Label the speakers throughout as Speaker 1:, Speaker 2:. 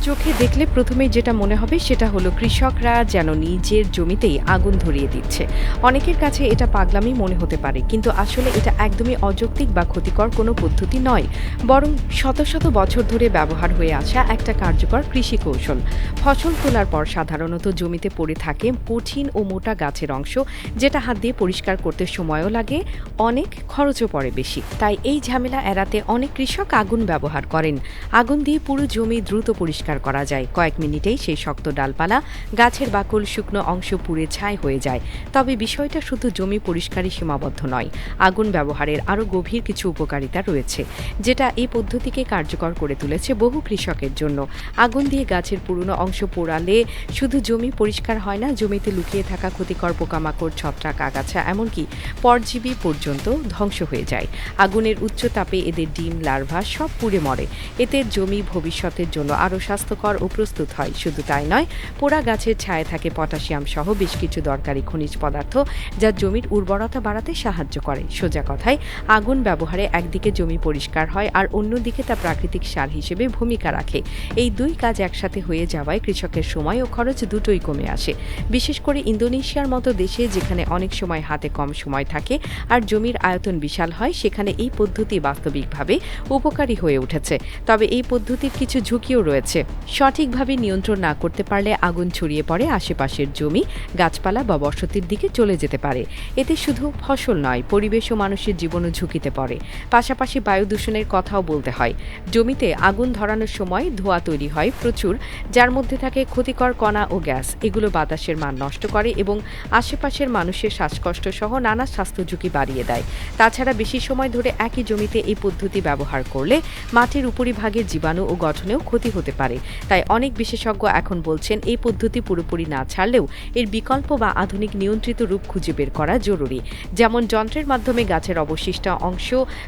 Speaker 1: চোখে দেখলে প্রথমেই যেটা মনে হবে সেটা হলো কৃষকরা যেন নিজের জমিতেই আগুন ধরিয়ে দিচ্ছে। অনেকের কাছে এটা পাগলামি মনে হতে পারে, কিন্তু আসলে এটা একদমই অযৌক্তিক বা ক্ষতিকর কোনো পদ্ধতি নয়, বরং শত শত বছর ধরে ব্যবহার হয়ে আসা একটা কার্যকর কৃষি কৌশল। ফসল তোলার পর সাধারণত জমিতে পড়ে থাকে কঠিন ও মোটা গাছের অংশ, যেটা হাত দিয়ে পরিষ্কার করতে সময়ও লাগে, অনেক খরচও পড়ে বেশি। তাই এই ঝামেলা এড়াতে অনেক কৃষক আগুন ব্যবহার করেন। আগুন দিয়ে পুরো জমি দ্রুত পরিষ্কার করা যায়, কয়েক মিনিটেই সেই শক্ত ডালপালা, গাছের বাকল, শুকনো অংশ পুড়ে ছাই হয়ে যায়। তবে বিষয়টা শুধু জমি পরিষ্কারই সীমাবদ্ধ নয়, আগুন ব্যবহারের আরও গভীর কিছু উপকারিতা রয়েছে, যেটা এই পদ্ধতিকে কার্যকর করে তুলেছে বহু কৃষকের জন্য। আগুন দিয়ে গাছের পুরনো অংশ পোড়ালে শুধু জমি পরিষ্কার হয় না, জমিতে লুকিয়ে থাকা ক্ষতিকর পোকামাকড়, ছত্রাক, আগাছা, এমনকি পরজীবী পর্যন্ত ধ্বংস হয়ে যায়। আগুনের উচ্চ তাপে এদের ডিম, লার্ভা সব পুড়ে মরে। এতে জমি ভবিষ্যতের জন্য আরও স্বাস্থ্যকর ও প্রস্তুত হয়। শুধু তাই নয়, পোড়া গাছের ছায়ে থাকে পটাশিয়াম সহ বেশ কিছু দরকারি খনিজ পদার্থ, যা জমির উর্বরতা বাড়াতে সাহায্য করে। সোজা কথায়, আগুন ব্যবহারে একদিকে জমি পরিষ্কার হয় আর অন্যদিকে তা প্রাকৃতিক সার হিসেবে ভূমিকা রাখে। এই দুই কাজ একসাথে হয়ে যাওয়ায় কৃষকের সময় ও খরচ দুটোই কমে আসে। বিশেষ করে ইন্দোনেশিয়ার মতো দেশে, যেখানে অনেক সময় হাতে কম সময় থাকে আর জমির আয়তন বিশাল হয়, সেখানে এই পদ্ধতি বাস্তবিকভাবে উপকারী হয়ে উঠেছে। তবে এই পদ্ধতির কিছু ঝুঁকিও রয়েছে। সঠিকভাবে নিয়ন্ত্রণ না করতে পারলে আগুন ছড়িয়ে পড়ে আশেপাশের জমি, গাছপালা বা বসতির দিকে চলে যেতে পারে। এতে শুধু ফসল নয়, পরিবেশ ও মানুষের জীবনও ঝুঁকিতে পড়ে। পাশাপাশি বায়ু দূষণের কথাও বলতে হয়। জমিতে আগুন ধরানোর সময় ধোঁয়া তৈরি হয় প্রচুর, যার মধ্যে থাকে ক্ষতিকর কণা ও গ্যাস। এগুলো বাতাসের মান নষ্ট করে এবং আশেপাশের মানুষের শ্বাসকষ্ট সহ নানা স্বাস্থ্য ঝুঁকি বাড়িয়ে দেয়। তাছাড়া বেশি সময় ধরে একই জমিতে এই পদ্ধতি ব্যবহার করলে মাটির উপরিভাগের জীবাণু ও গঠনেও ক্ষতি হতে পারে। তাই অনেক বিশেষজ্ঞ এখন বলছেন, এই পদ্ধতি পুরোপুরি না ছাড়লেও এর বিকল্প বা আধুনিক নিয়ন্ত্রিত রূপ খুঁজে বের করা জরুরি। যেমন যন্ত্রের মাধ্যমে গাছের অবশিষ্ট অংশ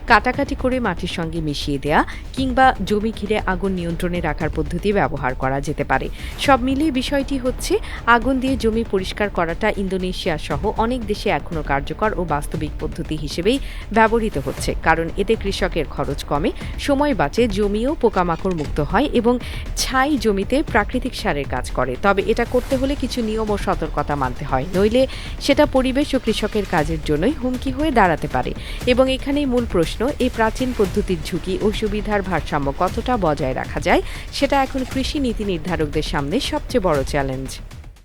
Speaker 1: কাটাকাটি করে মাটির সঙ্গে মিশিয়ে দেয়া, কিংবা জমি ঘিরে আগুন নিয়ন্ত্রণে রাখার পদ্ধতি ব্যবহার করা যেতে পারে। সব মিলিয়ে বিষয়টি হচ্ছে, আগুন দিয়ে জমি পরিষ্কার করাটা ইন্দোনেশিয়া সহ অনেক দেশে এখনও কার্যকর ও বাস্তবিক পদ্ধতি হিসেবেই ব্যবহৃত হচ্ছে, কারণ এতে কৃষকের খরচ কমে, সময় বাঁচে, জমিও পোকামাকড় মুক্ত হয় এবং ছাই জমিতে প্রাকৃতিক সারের কাজ করে। তবে এটা করতে হলে কিছু নিয়ম ও সতর্কতা মানতে হয়, নইলে সেটা পরিবেশ ও কৃষকের কাজের জন্যই হুমকি হয়ে দাঁড়াতে পারে। এবং এখানেই মূল প্রশ্ন, এই প্রাচীন পদ্ধতির ঝুঁকি ও সুবিধার ভারসাম্য কতটা বজায় রাখা যায়, সেটা এখন কৃষি নীতি নির্ধারকদের সামনে সবচেয়ে বড় চ্যালেঞ্জ।